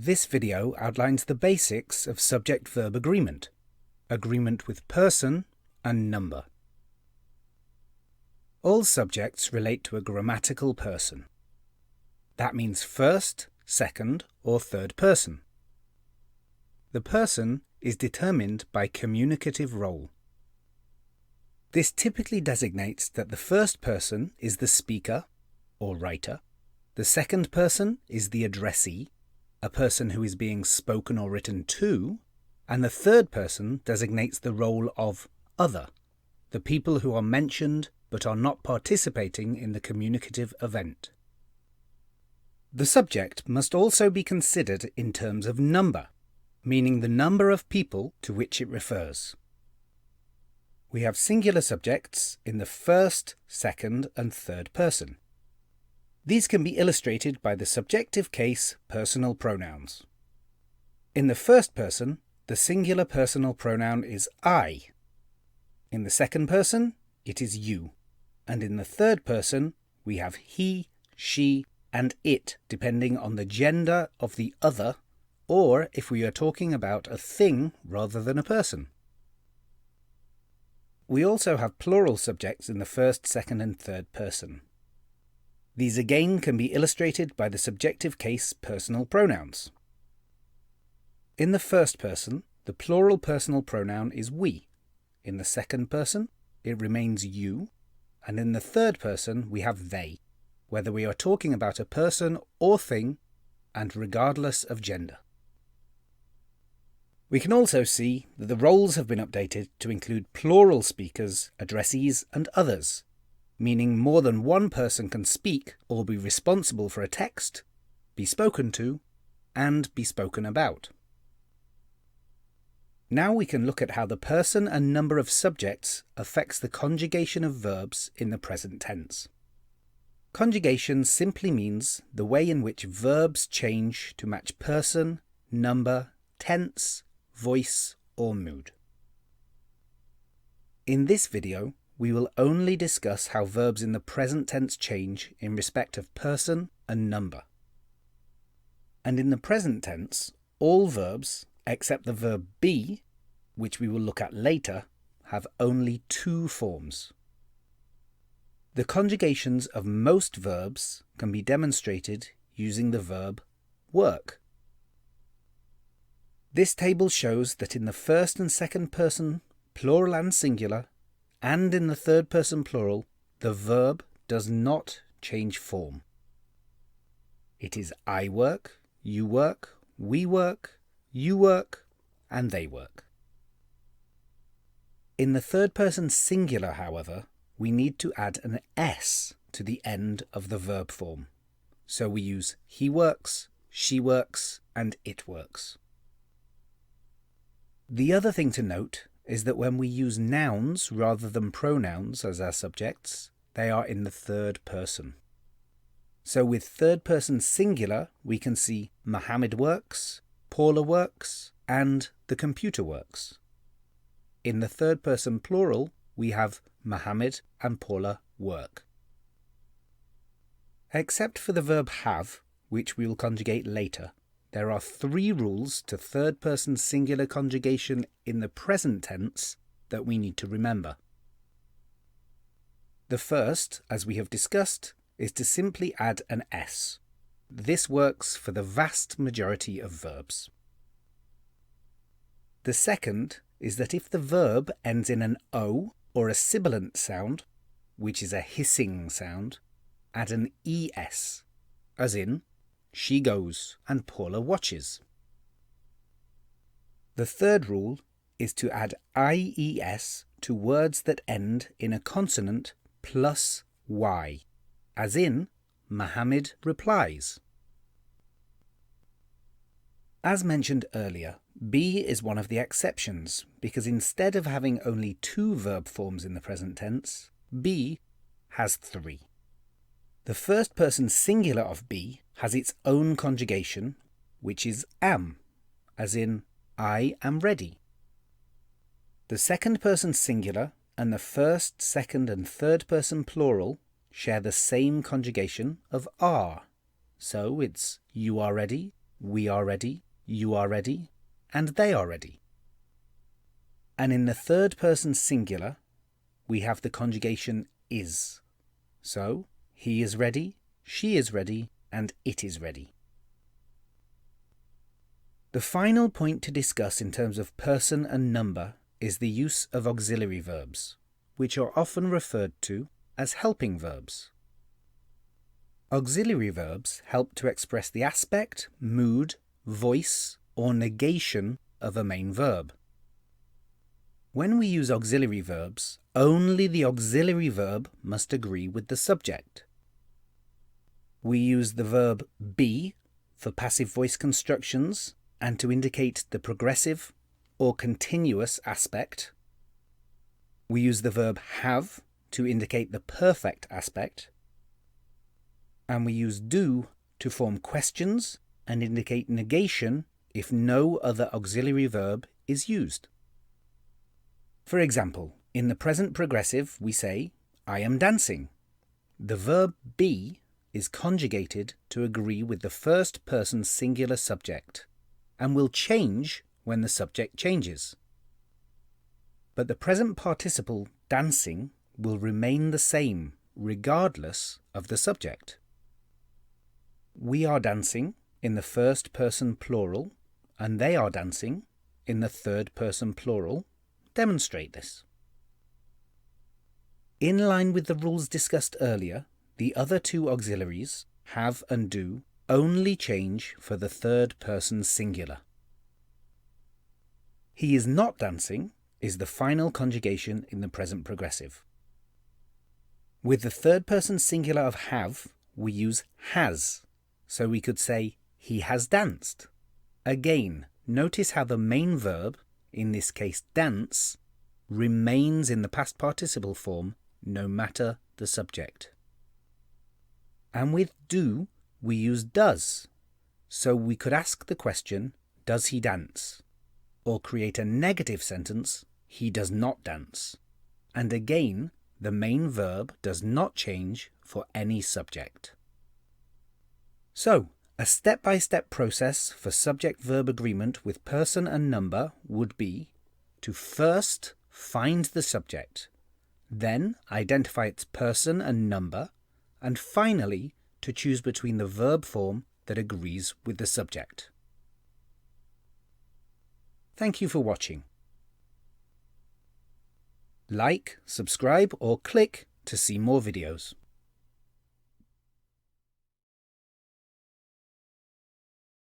This video outlines the basics of subject-verb agreement, agreement with person and number. All subjects relate to a grammatical person. That means first, second, or third person. The person is determined by communicative role. This typically designates that the first person is the speaker or writer, the second person is the addressee, a person who is being spoken or written to, and the third person designates the role of other, the people who are mentioned but are not participating in the communicative event. The subject must also be considered in terms of number, meaning the number of people to which it refers. We have singular subjects in the first, second, and third person. These can be illustrated by the subjective case personal pronouns. In the first person, the singular personal pronoun is I. In the second person, it is you. And in the third person, we have he, she, and it, depending on the gender of the other, or if we are talking about a thing rather than a person. We also have plural subjects in the first, second, and third person. These again can be illustrated by the subjective case personal pronouns. In the first person, the plural personal pronoun is we. In the second person, it remains you. And in the third person, we have they, whether we are talking about a person or thing, and regardless of gender. We can also see that the roles have been updated to include plural speakers, addressees, and others, meaning more than one person can speak or be responsible for a text, be spoken to, and be spoken about. Now we can look at how the person and number of subjects affects the conjugation of verbs in the present tense. Conjugation simply means the way in which verbs change to match person, number, tense, voice, or mood. In this video, we will only discuss how verbs in the present tense change in respect of person and number. And in the present tense, all verbs, except the verb be, which we will look at later, have only two forms. The conjugations of most verbs can be demonstrated using the verb work. This table shows that in the first and second person, plural and singular, and in the third person plural, the verb does not change form. It is I work, you work, we work, you work, and they work. In the third person singular, however, we need to add an S to the end of the verb form. So we use he works, she works, and it works. The other thing to note is that when we use nouns rather than pronouns as our subjects, they are in the third person. So with third person singular, we can see Mohammed works, Paula works, and the computer works. In the third person plural, we have Mohammed and Paula work. Except for the verb have, which we will conjugate later, there are three rules to third person singular conjugation in the present tense that we need to remember. The first, as we have discussed, is to simply add an S. This works for the vast majority of verbs. The second is that if the verb ends in an O or a sibilant sound, which is a hissing sound, add an ES, as in she goes and Paula watches. The third rule is to add IES to words that end in a consonant plus Y, as in Mohammed replies. As mentioned earlier, be is one of the exceptions because instead of having only two verb forms in the present tense, be has three. The first person singular of be has its own conjugation, which is am, as in I am ready. The second person singular and the first, second, and third person plural share the same conjugation of are. So it's you are ready, we are ready, you are ready, and they are ready. And in the third person singular, we have the conjugation is. So, he is ready, she is ready, and it is ready. The final point to discuss in terms of person and number is the use of auxiliary verbs, which are often referred to as helping verbs. Auxiliary verbs help to express the aspect, mood, voice, or negation of a main verb. When we use auxiliary verbs, only the auxiliary verb must agree with the subject. We use the verb be for passive voice constructions and to indicate the progressive or continuous aspect. We use the verb have to indicate the perfect aspect. And we use do to form questions and indicate negation if no other auxiliary verb is used. For example, in the present progressive we say, I am dancing. The verb be is conjugated to agree with the first person singular subject and will change when the subject changes. But the present participle dancing will remain the same regardless of the subject. We are dancing in the first person plural and they are dancing in the third person plural demonstrate this. In line with the rules discussed earlier, the other two auxiliaries, have and do, only change for the third person singular. He is not dancing is the final conjugation in the present progressive. With the third person singular of have, we use has, so we could say he has danced. Again, notice how the main verb, in this case dance, remains in the past participle form no matter the subject. And with do, we use does, so we could ask the question, does he dance? Or create a negative sentence, he does not dance. And again, the main verb does not change for any subject. So, a step-by-step process for subject-verb agreement with person and number would be to first find the subject, then identify its person and number, and finally to choose between the verb form that agrees with the subject. Thank you for watching. Like, subscribe, or click to see more videos.